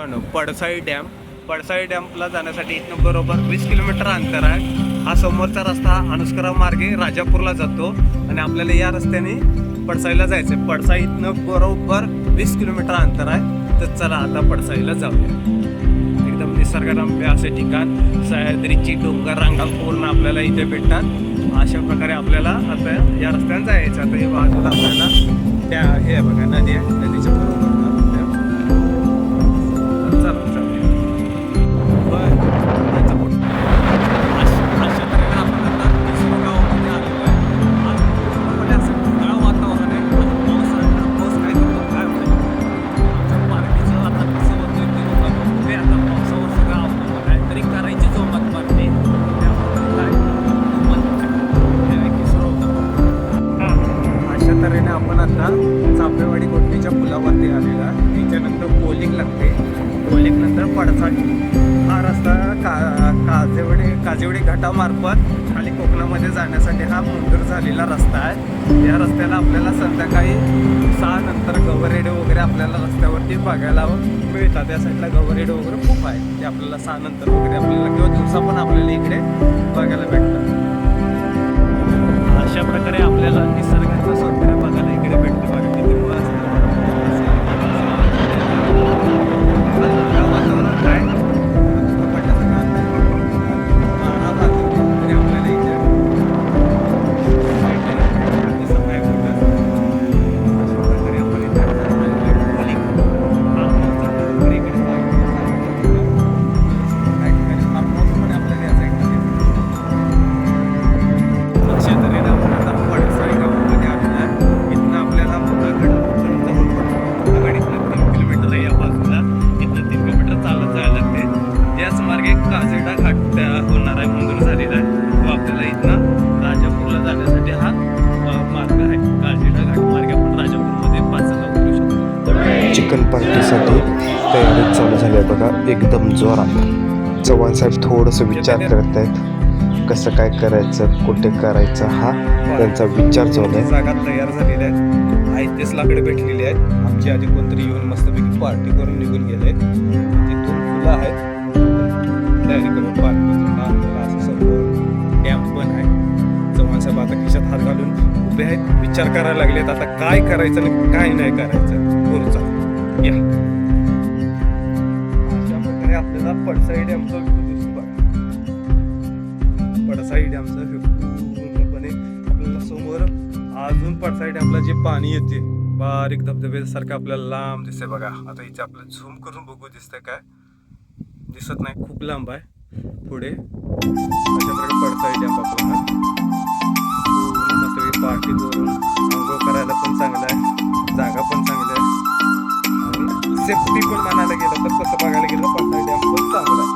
मित्रांनो, पडसाई डॅमला जाण्यासाठी इथनं बरोबर 20 किलोमीटर अंतर आहे. हा समोरचा रस्ता अनुस्करा मार्गे राजापूरला जातो आणि आपल्याला या रस्त्याने पडसाईला जायचं आहे. पडसाई इथनं बरोबर 20 किलोमीटर अंतर आहे. तर चला आता पडसाईला जाऊया. एकदम निसर्गरम्य असे ठिकाण, सह्याद्रीची डोंगर रांगा पूर्ण आपल्याला इथे भेटतात. अशा प्रकारे आपल्याला आता या रस्त्याने जायचं. आता हे बाजूला आपल्याला त्या हे बघा नदी आहे, नदीच्या बरोबर आपण आता चापेवाडी गोष्टीच्या पुलावरती आलेला. त्याच्यानंतर कोलिक लागते, कोलिक नंतर पडसाई. हा रस्ता काजेवडी घाटामार्फत खाली कोकणामध्ये जाण्यासाठी हा मंजूर झालेला रस्ता आहे. या रस्त्याला आपल्याला संध्याकाळी 6 नंतर गवरेडे वगैरे आपल्याला रस्त्यावरती बघायला मिळतात. या साईडला गवरेडे वगैरे खूप आहेत, ते आपल्याला 6 नंतर वगैरे आपल्याला किंवा दिवसा पण आपल्याला इकडे बघायला भेटतात. अशा प्रकारे आपल्याला निसर्गाचं सौंदर्य बघायला इकडे भेटतं. बघा किती मस्त वातावरण आहे. काजेडा घाट होणार आहे, मंजूर झालेला आहे. तो आपल्याला इथनं राजापूरला जाण्यासाठी हा मार्ग आहे. काजेडा घाट मार्ग आपण राजापूरमध्ये 5 करू शकतो. चिकन पार्टीसाठी तयारी चालू झाली आहे बघा, एकदम जोरात. चव्हाण साहेब थोडंसं विचार करत आहेत, कसं काय करायचं, कुठे करायचं, हा त्यांचा विचार चालू आहे. जागा तयार झालेल्या आहेत, तेच लाकडे भेटलेली आहेत. आमची आधी कोणतरी येऊन मस्तपैकी पार्टी करून निघून गेले. तिथून फुलं आहेत तयारी करून पार्टीला. आपल्याला असं समोर डॅम पण आहे. चव्हाण साहेब आता खिशात हात घालून उभे आहेत, विचार करायला लागलेत आता काय करायचं आणि काय नाही करायचं. पुढचा या अशा प्रकारे आपल्याला पडसाई डॅमचा व्ह्यू दिसतो बघा. पडसाई डॅमचा व्ह्यू पूर्णपणे आपल्याला समोर अजून पडसाई डॅमला जे पाणी येते बारीक धबधब्यासारखं आपल्याला लांब दिसते बघा. आता इथे आपल्याला झूम करून बघू दिसतंय काय, दिसत नाही, खूप लांब आहे. पुढे अशाप्रकारे पडसाई डॅम आपल्याला मस्त पार्टी करून आंघोळ करायला पण चांगलं आहे, जागा पण चांगली आहे आणि सेफ्टी पण म्हणायला गेलं तर कसं बघायला गेलं पडसाई डॅम पण चांगला आहे.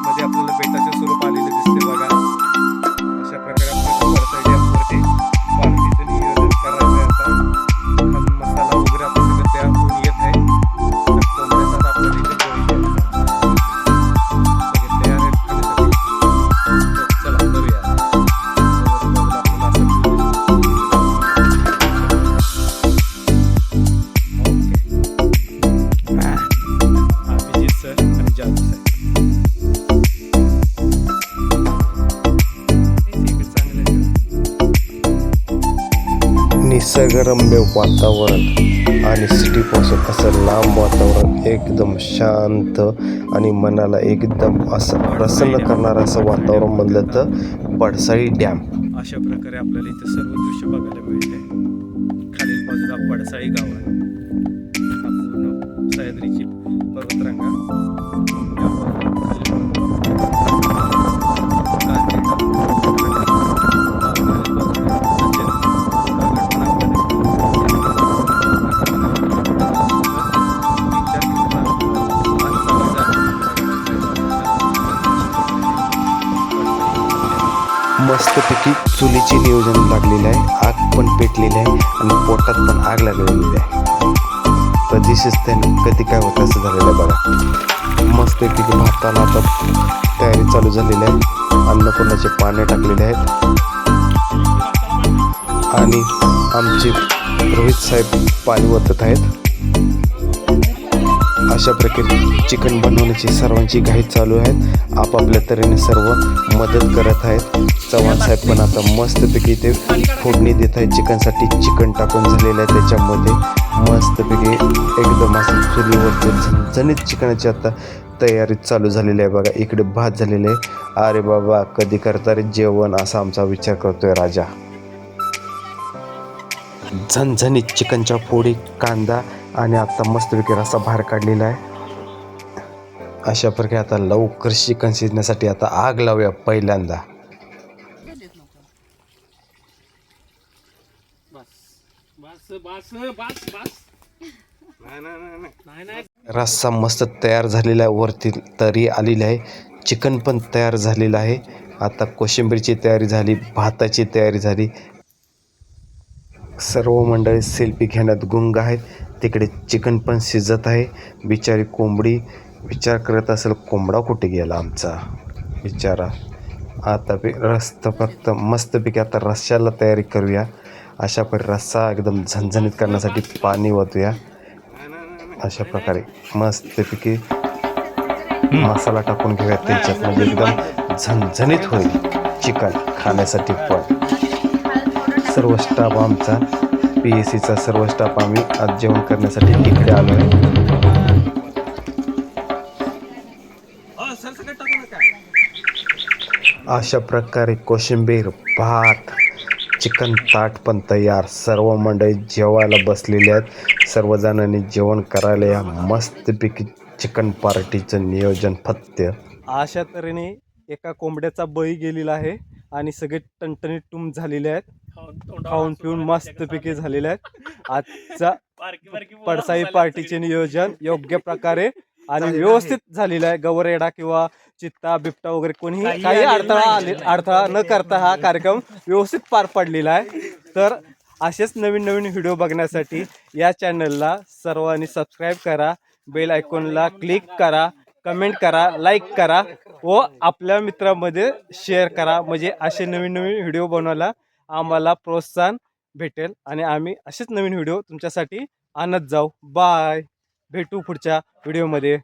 मध्ये आपल्याला बेटाचे स्वरूप आलेले दिसते बघा. अशा प्रकारे आपल्याला पडसाई डॅमवरती पार्टीचं नियोजन करायचं आहे. आता मसाला वगैरे आपण सगळं त्याहून येत आहे. निसर्गरम्य वातावरण आणि सिटीपासून असं लांब वातावरण, एकदम शांत आणि मनाला एकदम असं प्रसन्न करणारं असं वातावरण म्हणलं तर पडसाई डॅम. अशा प्रकारे आपल्याला इथे सर्व दृश्य बघायला मिळते. खालील बाजूला पडसाई गाव आहे. हा पूर्ण सह्याद्रीची पर्वतरांगा. मस्तपैकी चुलीचे नियोजन लागलेलं आहे, आग पण पेटलेली आहे आणि पोटात पण आग लागलेली आहे. कधी शिजते कधी काय होतं असं झालेलं आहे बघा. मस्तपैकी भाताला आता तयारी चालू झालेली आहे. अन्नपूर्णाचे पाने टाकलेले आहेत आणि आमचे रोहित साहेब पाणी ओतत आहेत. अशा प्रकारे चिकन बनवण्याची सर्वांची घाई चालू आहे. आपापल्या तऱ्हेने सर्व मदत करत आहेत. चव्हाण साहेब पण आता मस्तपैकी इथे फोडणी देत आहेत. चिकनसाठी चिकन टाकून झालेलं आहे, त्याच्यामध्ये मस्तपैकी एकदम असं चुलीवरचे झणझणीत चिकनाची आता तयारी चालू झालेली आहे. बघा इकडे भात झालेले आहे. अरे बाबा कधी करता रे जेवण असा आमचा विचार करतोय राजा. झणझणीत चिकनच्या फोडी, कांदा आणि आता मस्तपैकी रस्सा बाहेर काढलेला आहे. अशा प्रकारे आता लवकर चिकन शिजण्यासाठी आता आग लावूया पहिल्यांदा. रस्सा मस्त तयार झालेला आहे, वरती तरी आलेली आहे, चिकन पण तयार झालेलं आहे. आता कोशिंबीरची तयारी झाली, भाताची तयारी झाली. सर्व मंडळी सेल्फी घेण्यात गुंग आहेत. तिकडे चिकन पण शिजत आहे. बिचारी कोंबडी विचार करत असेल कोंबडा कुठे गेला आमचा बिचारा. आता रस्ता फक्त मस्तपैकी आता रश्श्याला तयारी करूया. अशा प्रकारे रस्सा एकदम झणझणीत करण्यासाठी पाणी ओतूया. अशा प्रकारे मस्तपैकी मसाला टाकून घेऊया त्याच्यात, म्हणजे एकदम झणझणीत होईल चिकन खाण्यासाठी. पण सर्व स्टाफ आमचा PSCचा सर्व स्टाफ आम्ही आज जेवण करण्यासाठी इकडे आलो आहे. अशा प्रकारे कोशिंबीर, भात, चिकन ताट पण तयार. सर्व मंडळी जेवायला बसलेले आहेत. सर्वजणांनी जेवण करायला या. मस्तपैकी चिकन पार्टीचं नियोजन फत्य. अशा तऱ्हेने एका कोंबड्याचा बळी गेलेला आहे आणि सगळे टणटणीत टूम झालेले आहेत. खाऊन पिऊन मस्तपैकी झालेले आहेत. आजचा पडसाई पार्टीचे नियोजन योग्य प्रकारे आणि व्यवस्थित झालेलं आहे. गवरेडा किंवा चित्ता बिबटा वगैरे कोणीही काही अडथळा न करता हा कार्यक्रम व्यवस्थित पार पडलेला आहे. तर असेच नवीन नवीन व्हिडिओ बघण्यासाठी या चॅनलला सर्वांनी सबस्क्राईब करा, बेल आयकॉनला क्लिक करा, कमेंट करा, लाईक करा व आपल्या मित्रांमध्ये शेअर करा. म्हणजे असे नवीन नवीन व्हिडिओ बनवायला आम्हाला प्रोत्साहन भेटेल आणि आम्ही असेच नवीन व्हिडिओ तुमच्यासाठी आणत जाऊ. बाय, भेटू पुढच्या व्हिडिओमध्ये.